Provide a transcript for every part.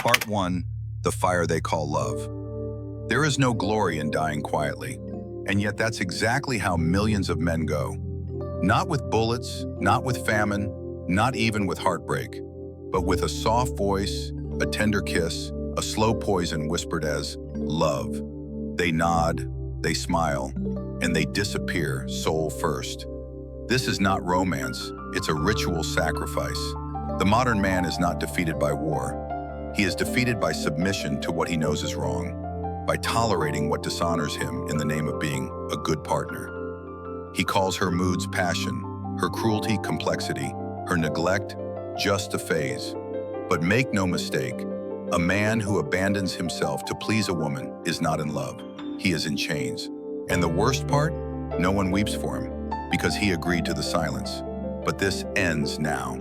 Part 1. The Fire They Call Love. There is no glory in dying quietly, and yet that's exactly how millions of men go. Not with bullets, not with famine, not even with heartbreak, but with a soft voice, a tender kiss, a slow poison whispered as love. They nod, they smile, and they disappear soul first. This is not romance, it's a ritual sacrifice. The modern man is not defeated by war. He is defeated by submission to what he knows is wrong, by tolerating what dishonors him in the name of being a good partner. He calls her moods passion, her cruelty complexity, her neglect just a phase. But make no mistake, a man who abandons himself to please a woman is not in love. He is in chains. And the worst part? No one weeps for him, because he agreed to the silence. But this ends now.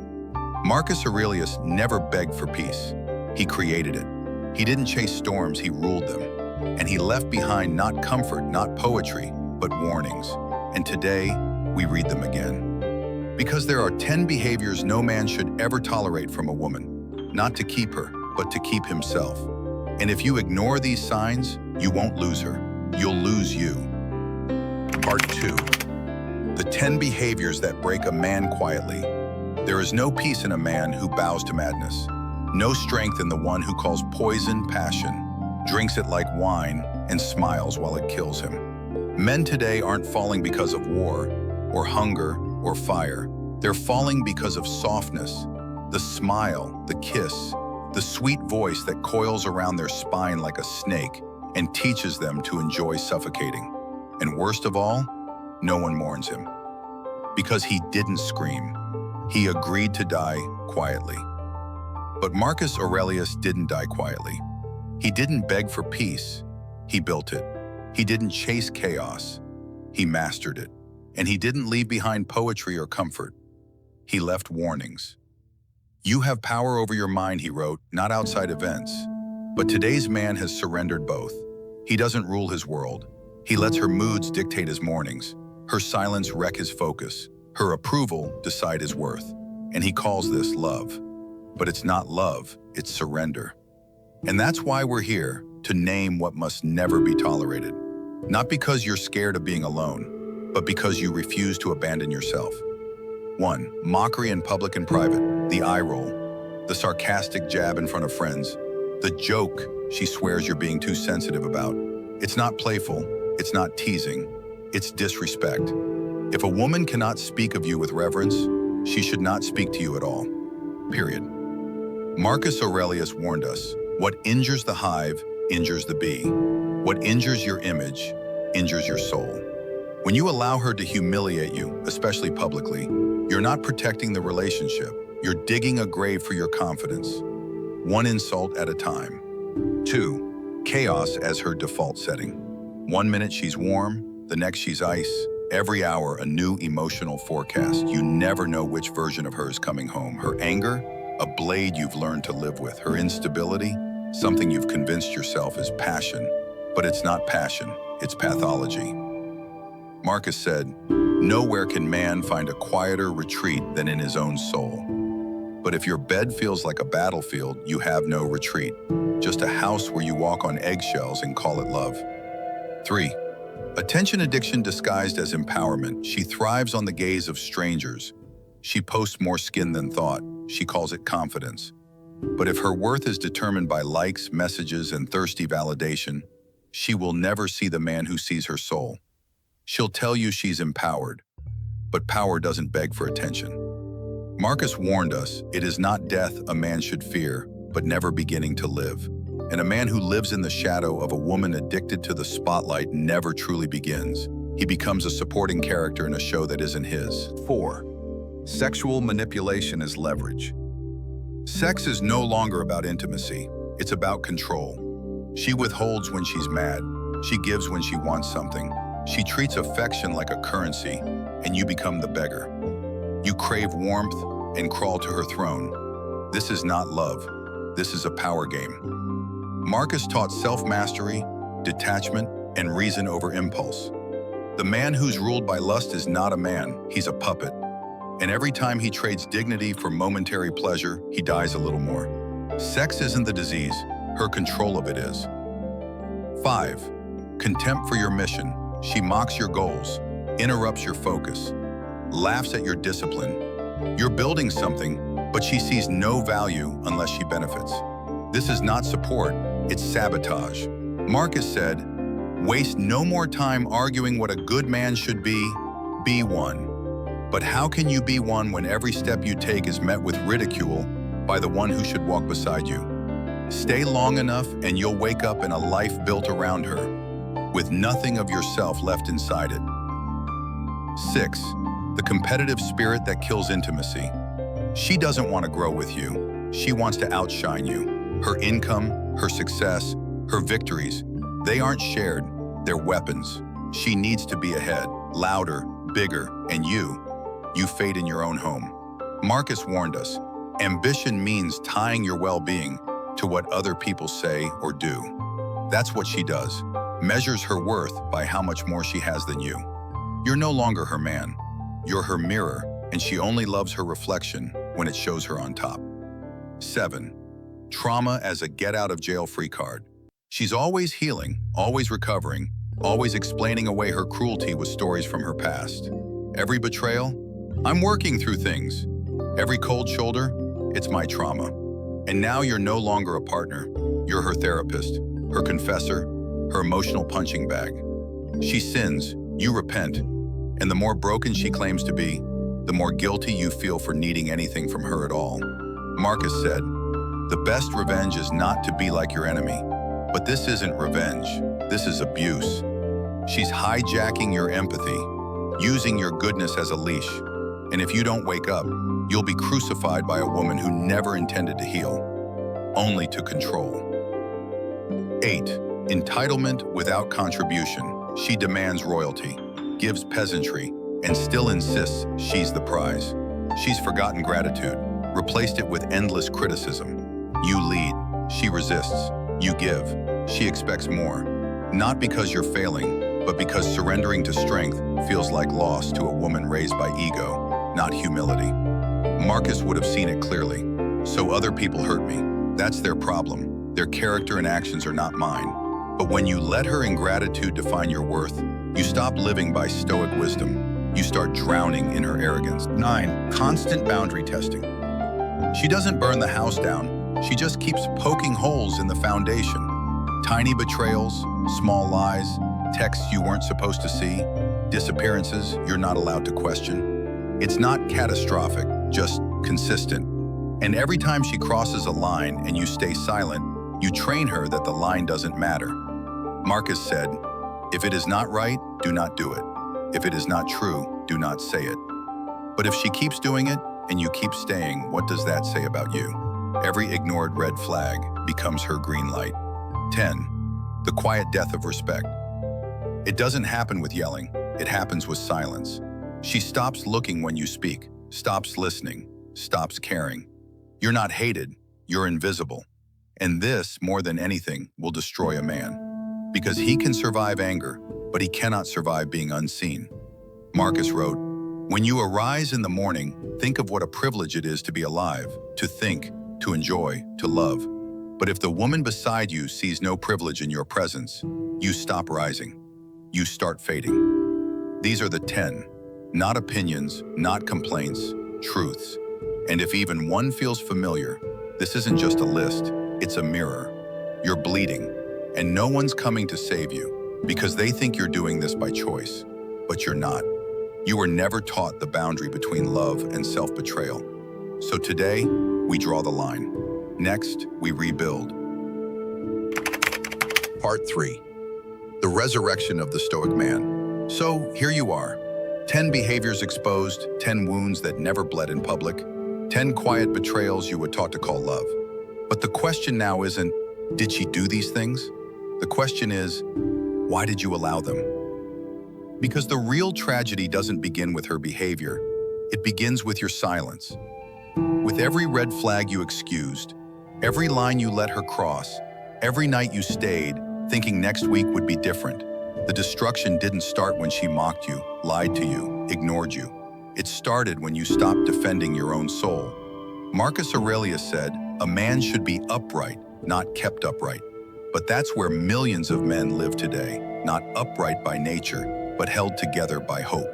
Marcus Aurelius never begged for peace. He created it. He didn't chase storms, he ruled them. And he left behind not comfort, not poetry, but warnings. And today, we read them again. Because there are 10 behaviors no man should ever tolerate from a woman. Not to keep her, but to keep himself. And if you ignore these signs, you won't lose her. You'll lose you. Part 2. The 10 behaviors that break a man quietly. There is no peace in a man who bows to madness. No strength in the one who calls poison passion, drinks it like wine, and smiles while it kills him. Men today aren't falling because of war, or hunger, or fire. They're falling because of softness, the smile, the kiss, the sweet voice that coils around their spine like a snake and teaches them to enjoy suffocating. And worst of all, no one mourns him. Because he didn't scream. He agreed to die quietly. But Marcus Aurelius didn't die quietly. He didn't beg for peace. He built it. He didn't chase chaos. He mastered it. And he didn't leave behind poetry or comfort. He left warnings. You have power over your mind, he wrote, not outside events. But today's man has surrendered both. He doesn't rule his world. He lets her moods dictate his mornings, her silence wreck his focus, her approval decide his worth. And he calls this love. But it's not love, it's surrender. And that's why we're here, to name what must never be tolerated. Not because you're scared of being alone, but because you refuse to abandon yourself. 1. Mockery in public and private, the eye roll, the sarcastic jab in front of friends, the joke she swears you're being too sensitive about. It's not playful, it's not teasing, it's disrespect. If a woman cannot speak of you with reverence, she should not speak to you at all. Period. Marcus Aurelius warned us, what injures the hive injures the bee. What injures your image injures your soul. When you allow her to humiliate you, especially publicly, you're not protecting the relationship. You're digging a grave for your confidence. One insult at a time. 2. Chaos as her default setting. 1 minute she's warm, the next she's ice. Every hour a new emotional forecast. You never know which version of her is coming home. Her anger, a blade you've learned to live with. Her instability, something you've convinced yourself is passion. But it's not passion, it's pathology. Marcus said, nowhere can man find a quieter retreat than in his own soul. But if your bed feels like a battlefield, you have no retreat. Just a house where you walk on eggshells and call it love. 3. Attention addiction disguised as empowerment. She thrives on the gaze of strangers. She posts more skin than thought. She calls it confidence. But if her worth is determined by likes, messages, and thirsty validation, she will never see the man who sees her soul. She'll tell you she's empowered, but power doesn't beg for attention. Marcus warned us, it is not death a man should fear, but never beginning to live. And a man who lives in the shadow of a woman addicted to the spotlight never truly begins. He becomes a supporting character in a show that isn't his. 4. Sexual manipulation is leverage. Sex is no longer about intimacy. It's about control. She withholds when she's mad. She gives when she wants something. She treats affection like a currency, and you become the beggar. You crave warmth and crawl to her throne. This is not love. This is a power game. Marcus taught self-mastery, detachment, and reason over impulse. The man who's ruled by lust is not a man, he's a puppet. And every time he trades dignity for momentary pleasure, he dies a little more. Sex isn't the disease, her control of it is. 5. Contempt for your mission. She mocks your goals, interrupts your focus, laughs at your discipline. You're building something, but she sees no value unless she benefits. This is not support, it's sabotage. Marcus said, "Waste no more time arguing what a good man should be one." But how can you be one when every step you take is met with ridicule by the one who should walk beside you? Stay long enough and you'll wake up in a life built around her, with nothing of yourself left inside it. 6. The competitive spirit that kills intimacy. She doesn't want to grow with you. She wants to outshine you. Her income, her success, her victories, they aren't shared, they're weapons. She needs to be ahead, louder, bigger, and you fade in your own home. Marcus warned us, ambition means tying your well-being to what other people say or do. That's what she does, measures her worth by how much more she has than you. You're no longer her man, you're her mirror, and she only loves her reflection when it shows her on top. 7. Trauma as a get-out-of-jail-free card. She's always healing, always recovering, always explaining away her cruelty with stories from her past. Every betrayal, I'm working through things. Every cold shoulder, it's my trauma. And now you're no longer a partner. You're her therapist, her confessor, her emotional punching bag. She sins, you repent, and the more broken she claims to be, the more guilty you feel for needing anything from her at all. Marcus said, "The best revenge is not to be like your enemy." But this isn't revenge, this is abuse. She's hijacking your empathy, using your goodness as a leash. And if you don't wake up, you'll be crucified by a woman who never intended to heal, only to control. 8. Entitlement without contribution. She demands royalty, gives peasantry, and still insists she's the prize. She's forgotten gratitude, replaced it with endless criticism. You lead, she resists. You give, she expects more. Not because you're failing, but because surrendering to strength feels like loss to a woman raised by ego, not humility. Marcus would have seen it clearly. So other people hurt me. That's their problem. Their character and actions are not mine. But when you let her ingratitude define your worth, you stop living by stoic wisdom. You start drowning in her arrogance. 9. Constant boundary testing. She doesn't burn the house down. She just keeps poking holes in the foundation. Tiny betrayals, small lies, texts you weren't supposed to see, disappearances you're not allowed to question. It's not catastrophic, just consistent. And every time she crosses a line and you stay silent, you train her that the line doesn't matter. Marcus said, "If it is not right, do not do it. If it is not true, do not say it." But if she keeps doing it and you keep staying, what does that say about you? Every ignored red flag becomes her green light. 10. The quiet death of respect. It doesn't happen with yelling, it happens with silence. She stops looking when you speak, stops listening, stops caring. You're not hated, you're invisible. And this, more than anything, will destroy a man. Because he can survive anger, but he cannot survive being unseen. Marcus wrote, "When you arise in the morning, think of what a privilege it is to be alive, to think, to enjoy, to love. But if the woman beside you sees no privilege in your presence, you stop rising. You start fading." These are the 10, not opinions, not complaints, truths. And if even one feels familiar, this isn't just a list, it's a mirror. You're bleeding, and no one's coming to save you because they think you're doing this by choice, but you're not. You were never taught the boundary between love and self-betrayal. So today, we draw the line. Next, we rebuild. Part 3. The resurrection of the Stoic man. So here you are. 10 behaviors exposed, 10 wounds that never bled in public, 10 quiet betrayals you were taught to call love. But the question now isn't, did she do these things? The question is, why did you allow them? Because the real tragedy doesn't begin with her behavior. It begins with your silence. With every red flag you excused, every line you let her cross, every night you stayed, thinking next week would be different, the destruction didn't start when she mocked you, lied to you, ignored you. It started when you stopped defending your own soul. Marcus Aurelius said, A man should be upright, not kept upright. But that's where millions of men live today, not upright by nature, but held together by hope.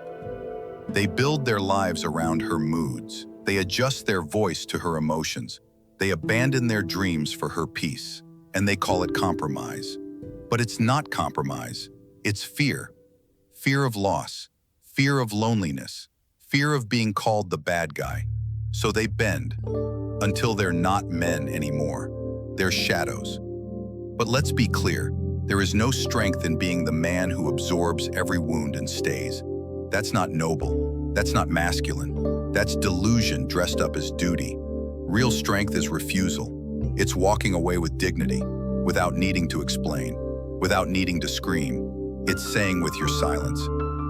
They build their lives around her moods. They adjust their voice to her emotions. They abandon their dreams for her peace, and they call it compromise. But it's not compromise. It's fear. Fear of loss, fear of loneliness, fear of being called the bad guy. So they bend until they're not men anymore. They're shadows. But let's be clear, there is no strength in being the man who absorbs every wound and stays. That's not noble. That's not masculine. That's delusion dressed up as duty. Real strength is refusal. It's walking away with dignity, without needing to explain, without needing to scream. It's saying with your silence,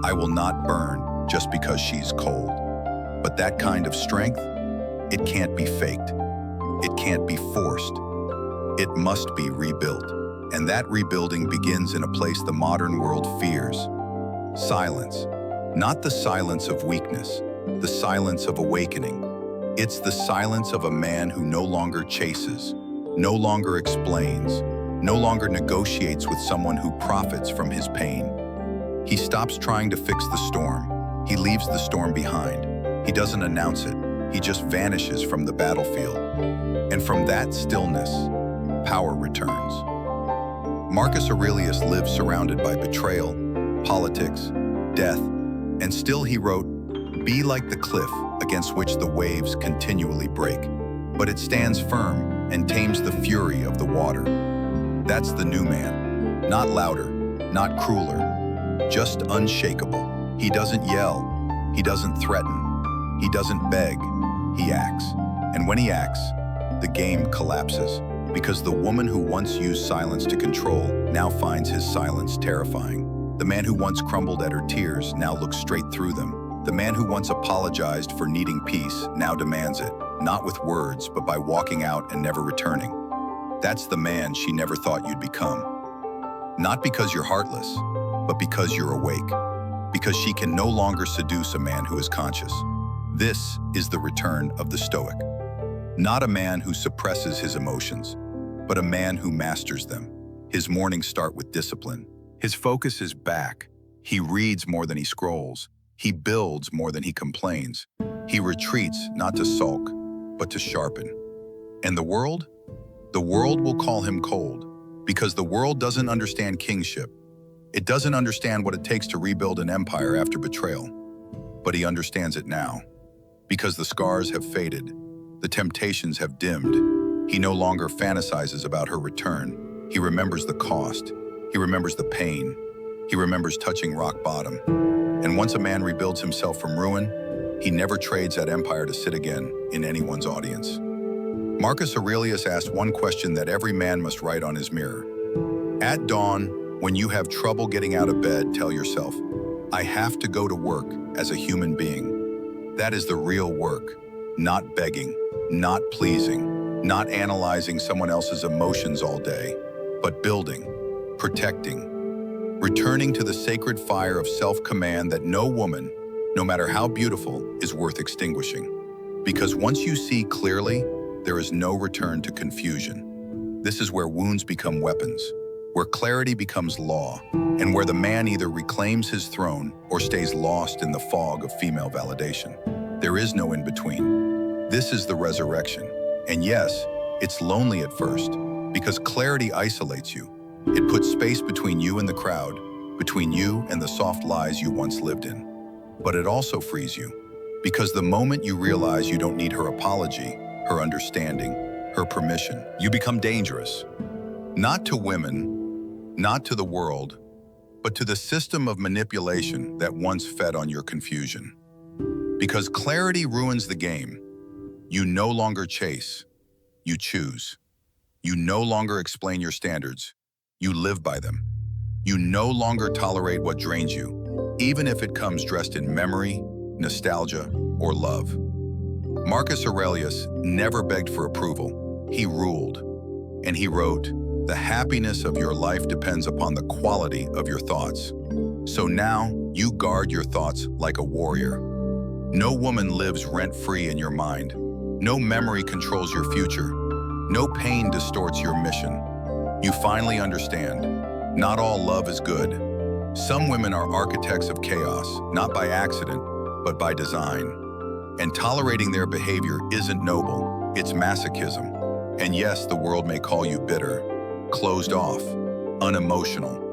I will not burn just because she's cold. But that kind of strength, it can't be faked. It can't be forced. It must be rebuilt. And that rebuilding begins in a place the modern world fears. Silence. Not the silence of weakness, the silence of awakening. It's the silence of a man who no longer chases, no longer explains, no longer negotiates with someone who profits from his pain. He stops trying to fix the storm. He leaves the storm behind. He doesn't announce it. He just vanishes from the battlefield. And from that stillness, power returns. Marcus Aurelius lived surrounded by betrayal, politics, death, and still he wrote, "Be like the cliff against which the waves continually break, but it stands firm and tames the fury of the water." That's the new man. Not louder, not crueler, just unshakable. He doesn't yell. He doesn't threaten. He doesn't beg. He acts. And when he acts, the game collapses. Because the woman who once used silence to control now finds his silence terrifying. The man who once crumbled at her tears now looks straight through them. The man who once apologized for needing peace now demands it, not with words, but by walking out and never returning. That's the man she never thought you'd become. Not because you're heartless, but because you're awake. Because she can no longer seduce a man who is conscious. This is the return of the Stoic. Not a man who suppresses his emotions, but a man who masters them. His mornings start with discipline. His focus is back. He reads more than he scrolls. He builds more than he complains. He retreats not to sulk, but to sharpen. And the world? The world will call him cold, because the world doesn't understand kingship. It doesn't understand what it takes to rebuild an empire after betrayal. But he understands it now, because the scars have faded. The temptations have dimmed. He no longer fantasizes about her return. He remembers the cost. He remembers the pain. He remembers touching rock bottom. And once a man rebuilds himself from ruin, he never trades that empire to sit again in anyone's audience. Marcus Aurelius asked one question that every man must write on his mirror. At dawn, when you have trouble getting out of bed, tell yourself, I have to go to work as a human being. That is the real work. Not begging, not pleasing, not analyzing someone else's emotions all day, but building, protecting, returning to the sacred fire of self-command that no woman, no matter how beautiful, is worth extinguishing. Because once you see clearly, there is no return to confusion. This is where wounds become weapons, where clarity becomes law, and where the man either reclaims his throne or stays lost in the fog of female validation. There is no in-between. This is the resurrection. And yes, it's lonely at first, because clarity isolates you. It puts space between you and the crowd, between you and the soft lies you once lived in. But it also frees you, because the moment you realize you don't need her apology, her understanding, her permission, you become dangerous. Not to women, not to the world, but to the system of manipulation that once fed on your confusion. Because clarity ruins the game. You no longer chase, you choose. You no longer explain your standards, you live by them. You no longer tolerate what drains you, even if it comes dressed in memory, nostalgia, or love. Marcus Aurelius never begged for approval. He ruled. And he wrote, "The happiness of your life depends upon the quality of your thoughts." So now you guard your thoughts like a warrior. No woman lives rent-free in your mind. No memory controls your future. No pain distorts your mission. You finally understand. Not all love is good. Some women are architects of chaos, not by accident, but by design. And tolerating their behavior isn't noble, it's masochism. And yes, the world may call you bitter, closed off, unemotional.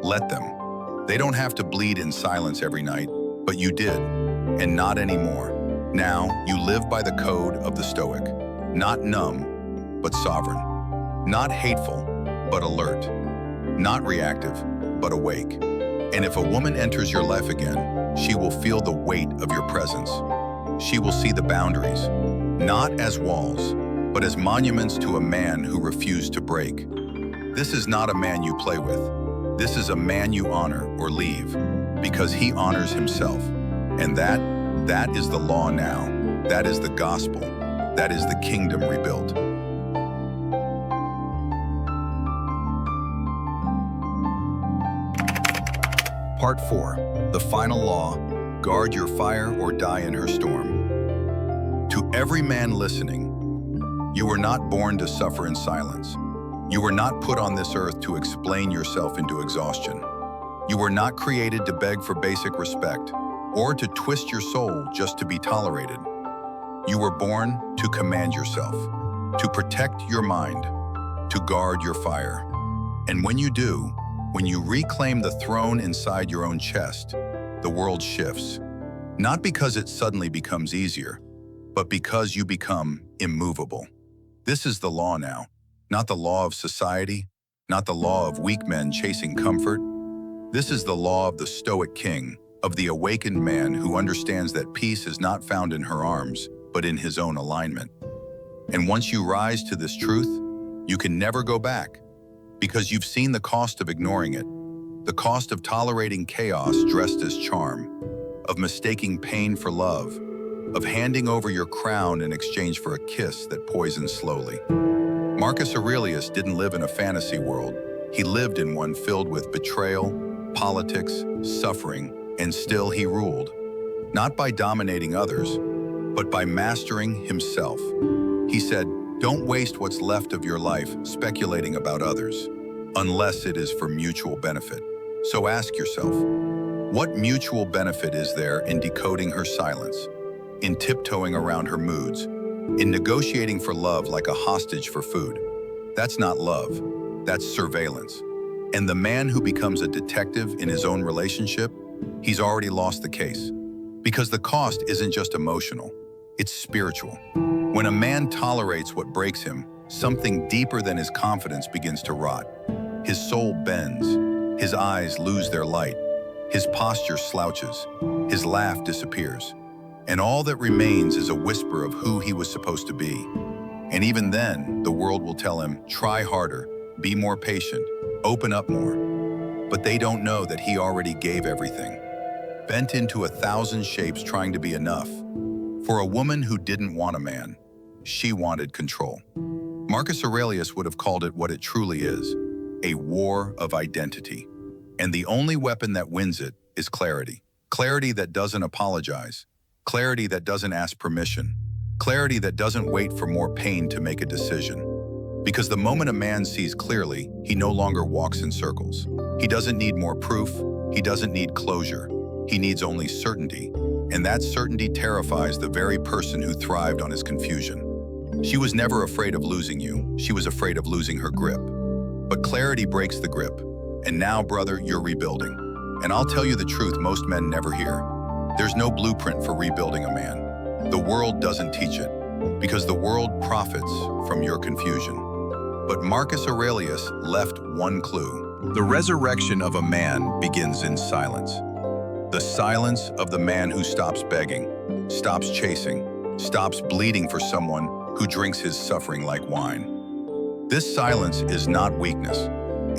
Let them. They don't have to bleed in silence every night, but you did, and not anymore. Now, you live by the code of the Stoic. Not numb, but sovereign. Not hateful, but alert. Not reactive, but awake. And if a woman enters your life again, she will feel the weight of your presence. She will see the boundaries, not as walls, but as monuments to a man who refused to break. This is not a man you play with. This is a man you honor or leave, because he honors himself. And that is the law now. That is the gospel. That is the kingdom rebuilt. Part 4. The final law, guard your fire or die in her storm. To every man listening, you were not born to suffer in silence. You were not put on this earth to explain yourself into exhaustion. You were not created to beg for basic respect or to twist your soul just to be tolerated. You were born to command yourself, to protect your mind, to guard your fire. And when you do, when you reclaim the throne inside your own chest, the world shifts. Not because it suddenly becomes easier, but because you become immovable. This is the law now, not the law of society, not the law of weak men chasing comfort. This is the law of the Stoic king, of the awakened man who understands that peace is not found in her arms, but in his own alignment. And once you rise to this truth, you can never go back, because you've seen the cost of ignoring it, the cost of tolerating chaos dressed as charm, of mistaking pain for love, of handing over your crown in exchange for a kiss that poisons slowly. Marcus Aurelius didn't live in a fantasy world. He lived in one filled with betrayal, politics, suffering, and still he ruled. Not by dominating others, but by mastering himself. He said, "Don't waste what's left of your life speculating about others, unless it is for mutual benefit." So ask yourself, what mutual benefit is there in decoding her silence, in tiptoeing around her moods, in negotiating for love like a hostage for food? That's not love, that's surveillance. And the man who becomes a detective in his own relationship, he's already lost the case. Because the cost isn't just emotional, it's spiritual. When a man tolerates what breaks him, something deeper than his confidence begins to rot. His soul bends, his eyes lose their light, his posture slouches, his laugh disappears. And all that remains is a whisper of who he was supposed to be. And even then, the world will tell him, try harder, be more patient, open up more. But they don't know that he already gave everything, bent into 1,000 shapes trying to be enough. For a woman who didn't want a man, she wanted control. Marcus Aurelius would have called it what it truly is, a war of identity. And the only weapon that wins it is clarity. Clarity that doesn't apologize. Clarity that doesn't ask permission. Clarity that doesn't wait for more pain to make a decision. Because the moment a man sees clearly, he no longer walks in circles. He doesn't need more proof. He doesn't need closure. He needs only certainty. And that certainty terrifies the very person who thrived on his confusion. She was never afraid of losing you. She was afraid of losing her grip. But clarity breaks the grip. And now, brother, you're rebuilding. And I'll tell you the truth most men never hear. There's no blueprint for rebuilding a man. The world doesn't teach it, because the world profits from your confusion. But Marcus Aurelius left one clue. The resurrection of a man begins in silence. The silence of the man who stops begging, stops chasing, stops bleeding for someone who drinks his suffering like wine. This silence is not weakness.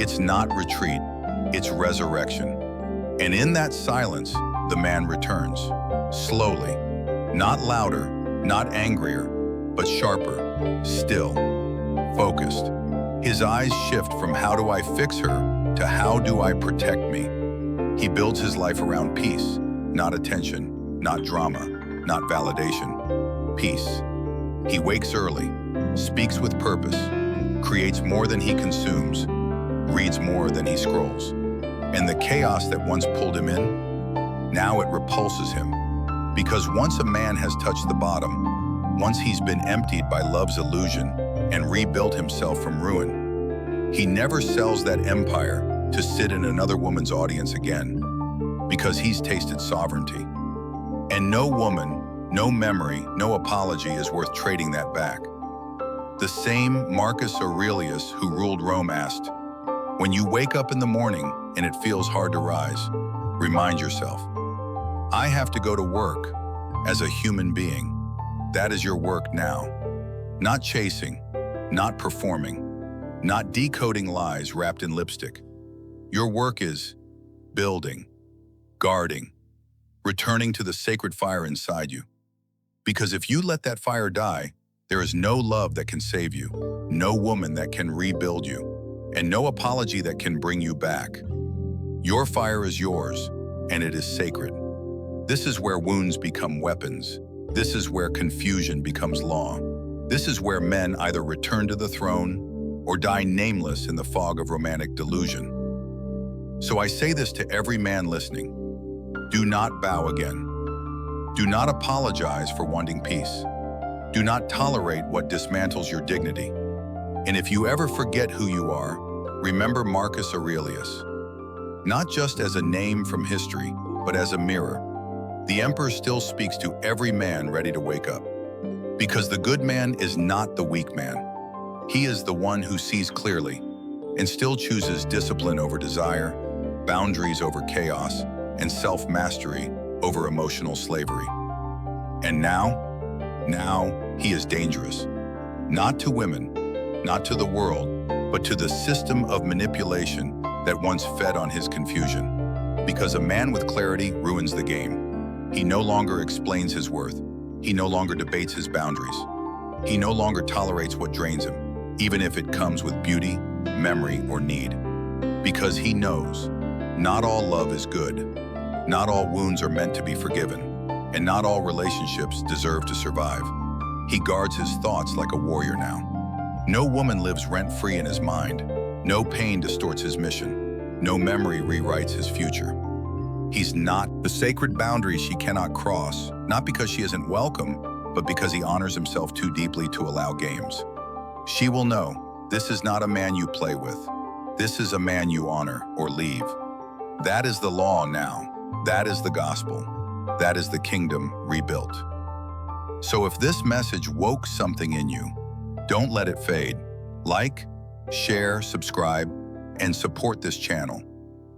It's not retreat. It's resurrection. And in that silence, the man returns, slowly, not louder, not angrier, but sharper, still, focused. His eyes shift from how do I fix her to how do I protect me. He builds his life around peace, not attention, not drama, not validation. Peace. He wakes early, speaks with purpose, creates more than he consumes, reads more than he scrolls. And the chaos that once pulled him in, now it repulses him. Because once a man has touched the bottom, once he's been emptied by love's illusion and rebuilt himself from ruin, he never sells that empire to sit in another woman's audience again, because he's tasted sovereignty. And no woman, no memory, no apology is worth trading that back. The same Marcus Aurelius who ruled Rome asked, "When you wake up in the morning and it feels hard to rise, remind yourself, I have to go to work as a human being. That is your work now. Not chasing, not performing, not decoding lies wrapped in lipstick. Your work is building, guarding, returning to the sacred fire inside you. Because if you let that fire die, there is no love that can save you, no woman that can rebuild you, and no apology that can bring you back. Your fire is yours, and it is sacred. This is where wounds become weapons. This is where confusion becomes law. This is where men either return to the throne or die nameless in the fog of romantic delusion. So I say this to every man listening. Do not bow again. Do not apologize for wanting peace. Do not tolerate what dismantles your dignity. And if you ever forget who you are, remember Marcus Aurelius. Not just as a name from history, but as a mirror. The emperor still speaks to every man ready to wake up. Because the good man is not the weak man. He is the one who sees clearly and still chooses discipline over desire, boundaries over chaos, and self-mastery over emotional slavery. And now he is dangerous. Not to women, not to the world, but to the system of manipulation that once fed on his confusion. Because a man with clarity ruins the game. He no longer explains his worth. He no longer debates his boundaries. He no longer tolerates what drains him, even if it comes with beauty, memory, or need. Because he knows not all love is good. Not all wounds are meant to be forgiven, and not all relationships deserve to survive. He guards his thoughts like a warrior now. No woman lives rent-free in his mind. No pain distorts his mission. No memory rewrites his future. He's not the sacred boundary she cannot cross, not because she isn't welcome, but because he honors himself too deeply to allow games. She will know, this is not a man you play with. This is a man you honor or leave. That is the law now. That is the gospel. That is the kingdom rebuilt. So if this message woke something in you, don't let it fade. Like, share, subscribe, and support this channel,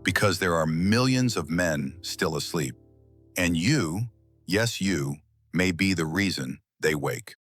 because there are millions of men still asleep. And you, yes you, may be the reason they wake.